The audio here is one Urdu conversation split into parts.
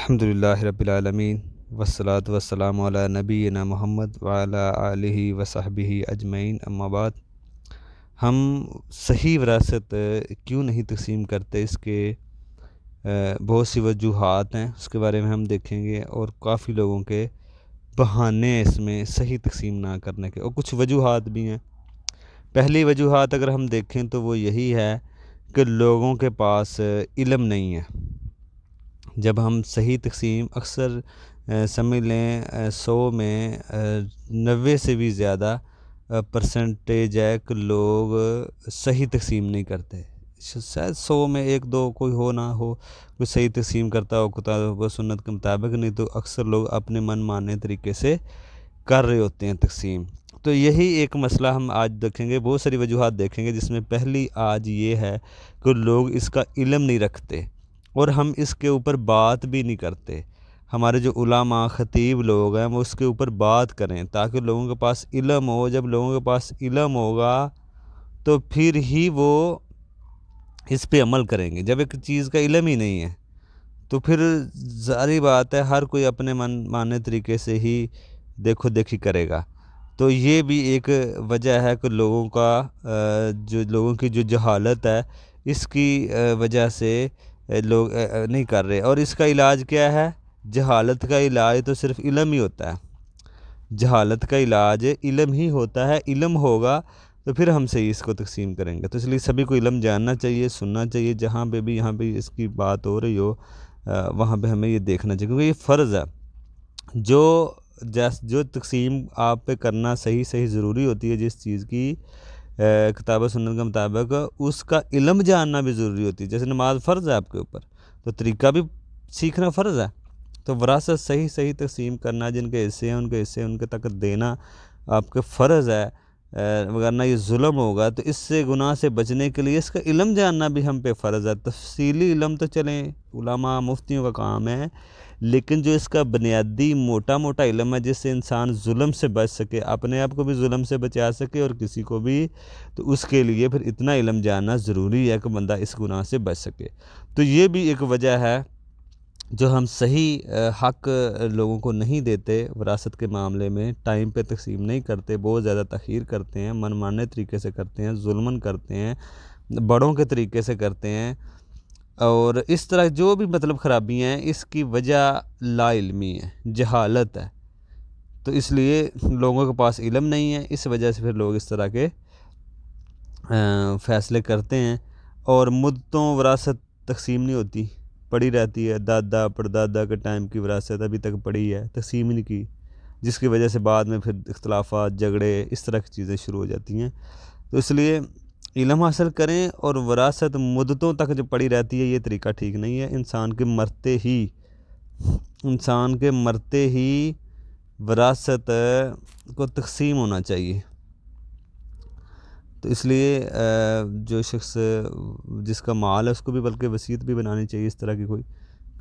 الحمدللہ رب العالمین والصلاة والسلام علی نبینا محمد وعلی آلہ وصحبہ اجمعین، اما بعد۔ ہم صحیح وراثت کیوں نہیں تقسیم کرتے، اس کے بہت سی وجوہات ہیں، اس کے بارے میں ہم دیکھیں گے، اور کافی لوگوں کے بہانے ہیں اس میں صحیح تقسیم نہ کرنے کے، اور کچھ وجوہات بھی ہیں۔ پہلی وجوہات اگر ہم دیکھیں تو وہ یہی ہے کہ لوگوں کے پاس علم نہیں ہے۔ جب ہم صحیح تقسیم اکثر سمجھ لیں 100 میں 90 سے بھی زیادہ پرسنٹیج ہے کہ لوگ صحیح تقسیم نہیں کرتے۔ شاید 100 میں 1-2 کوئی ہو نہ ہو کوئی صحیح تقسیم کرتا ہو کتاب و سنت کے مطابق، نہیں تو اکثر لوگ اپنے من مانے طریقے سے کر رہے ہوتے ہیں تقسیم۔ تو یہی ایک مسئلہ ہم آج دیکھیں گے، بہت ساری وجوہات دیکھیں گے، جس میں پہلی آج یہ ہے کہ لوگ اس کا علم نہیں رکھتے، اور ہم اس کے اوپر بات بھی نہیں کرتے۔ ہمارے جو علماء خطیب لوگ ہیں وہ اس کے اوپر بات کریں تاکہ لوگوں کے پاس علم ہو۔ جب لوگوں کے پاس علم ہوگا تو پھر ہی وہ اس پہ عمل کریں گے۔ جب ایک چیز کا علم ہی نہیں ہے تو پھر ظاہری بات ہے ہر کوئی اپنے من مانے طریقے سے ہی دیکھو دیکھی کرے گا۔ تو یہ بھی ایک وجہ ہے کہ لوگوں کی جو جہالت ہے اس کی وجہ سے لوگ نہیں کر رہے۔ اور اس کا علاج کیا ہے؟ جہالت کا علاج تو صرف علم ہی ہوتا ہے۔ جہالت کا علاج علم ہی ہوتا ہے۔ علم ہوگا تو پھر ہم صحیح اس کو تقسیم کریں گے۔ تو اس لیے سبھی کو علم جاننا چاہیے، سننا چاہیے، جہاں پہ بھی یہاں پہ اس کی بات ہو رہی ہو وہاں پہ ہمیں یہ دیکھنا چاہیے، کیونکہ یہ فرض ہے۔ جو تقسیم آپ پہ کرنا صحیح ضروری ہوتی ہے، جس چیز کی کتاب و سنت کے مطابق، اس کا علم جاننا بھی ضروری ہوتی ہے۔ جیسے نماز فرض ہے آپ کے اوپر، تو طریقہ بھی سیکھنا فرض ہے۔ تو وراثت صحیح تقسیم کرنا، جن کے حصے ہیں ان کے حصے ان کے تک دینا آپ کے فرض ہے، وگرنہ یہ ظلم ہوگا۔ تو اس سے گناہ سے بچنے کے لیے اس کا علم جاننا بھی ہم پہ فرض ہے۔ تفصیلی علم تو چلیں علماء مفتیوں کا کام ہے، لیکن جو اس کا بنیادی موٹا علم ہے جس سے انسان ظلم سے بچ سکے، اپنے آپ کو بھی ظلم سے بچا سکے اور کسی کو بھی، تو اس کے لیے پھر اتنا علم جاننا ضروری ہے کہ بندہ اس گناہ سے بچ سکے۔ تو یہ بھی ایک وجہ ہے جو ہم صحیح حق لوگوں کو نہیں دیتے وراثت کے معاملے میں، ٹائم پہ تقسیم نہیں کرتے، بہت زیادہ تاخیر کرتے ہیں، من مانے طریقے سے کرتے ہیں، ظلمن کرتے ہیں، بڑوں کے طریقے سے کرتے ہیں، اور اس طرح جو بھی خرابیاں ہیں، اس کی وجہ لا علمی ہے، جہالت ہے۔ تو اس لیے لوگوں کے پاس علم نہیں ہے، اس وجہ سے پھر لوگ اس طرح کے فیصلے کرتے ہیں، اور مدتوں وراثت تقسیم نہیں ہوتی، پڑی رہتی ہے۔ دادا پردادا کے ٹائم کی وراثت ابھی تک پڑی ہے، تقسیم ہی نہیں کی، جس کی وجہ سے بعد میں پھر اختلافات، جھگڑے، اس طرح کی چیزیں شروع ہو جاتی ہیں۔ تو اس لیے علم حاصل کریں، اور وراثت مدتوں تک جو پڑی رہتی ہے یہ طریقہ ٹھیک نہیں ہے۔ انسان کے مرتے ہی وراثت کو تقسیم ہونا چاہیے۔ تو اس لیے جو شخص جس کا مال ہے اس کو بھی بلکہ وصیت بھی بنانی چاہیے اس طرح کی کوئی،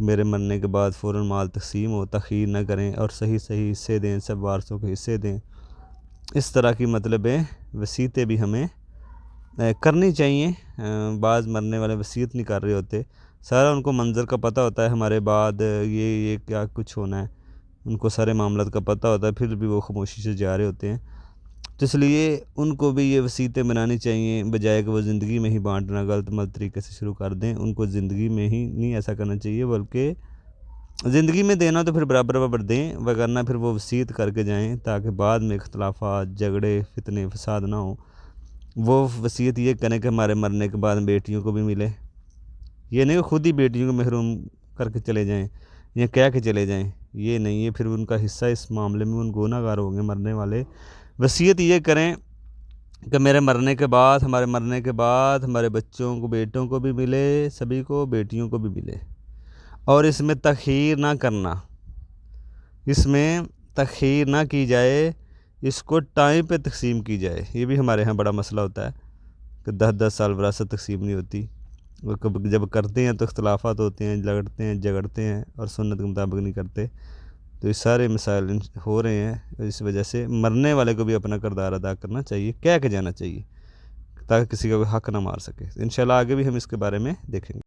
میرے مرنے کے بعد فوراً مال تقسیم ہو، تاخیر نہ کریں، اور صحیح حصے دیں، سب وارثوں کے حصے دیں۔ اس طرح کی وصیتیں بھی ہمیں کرنی چاہیے۔ بعض مرنے والے وصیت نہیں کر رہے ہوتے، سارا ان کو منظر کا پتہ ہوتا ہے، ہمارے بعد یہ کیا کچھ ہونا ہے، ان کو سارے معاملات کا پتہ ہوتا ہے، پھر بھی وہ خاموشی سے جا رہے ہوتے ہیں۔ تو اس لیے ان کو بھی یہ وصیتیں بنانی چاہیے، بجائے کہ وہ زندگی میں ہی بانٹنا غلط طریقے سے شروع کر دیں۔ ان کو زندگی میں ہی نہیں ایسا کرنا چاہیے، بلکہ زندگی میں دینا تو پھر برابر دیں، وگرنہ پھر وہ وصیت کر کے جائیں تاکہ بعد میں اختلافات، جھگڑے، فتنے، فساد نہ ہوں۔ وہ وصیت یہ کریں کہ ہمارے مرنے کے بعد بیٹیوں کو بھی ملے، یہ نہیں کہ خود ہی بیٹیوں کو محروم کر کے چلے جائیں یا کہہ کے چلے جائیں، یہ نہیں ہے، پھر ان کا حصہ اس معاملے میں ان گنہگار گار ہوں گے مرنے والے۔ وصیت یہ کریں کہ ہمارے مرنے کے بعد ہمارے بچوں کو، بیٹوں کو بھی ملے، سبھی کو، بیٹیوں کو بھی ملے، اور اس میں تاخیر نہ کرنا، اس میں تاخیر نہ کی جائے، اس کو ٹائم پہ تقسیم کی جائے۔ یہ بھی ہمارے ہاں بڑا مسئلہ ہوتا ہے کہ 10 سال وراثت تقسیم نہیں ہوتی، جب کرتے ہیں تو اختلافات ہوتے ہیں، لڑتے ہیں، جھگڑتے ہیں، اور سنت کے مطابق نہیں کرتے۔ تو یہ سارے مسائل ہو رہے ہیں، اس وجہ سے مرنے والے کو بھی اپنا کردار ادا کرنا چاہیے، کہہ کے جانا چاہیے، تاکہ کسی کا کوئی حق نہ مار سکے۔ انشاءاللہ آگے بھی ہم اس کے بارے میں دیکھیں گے۔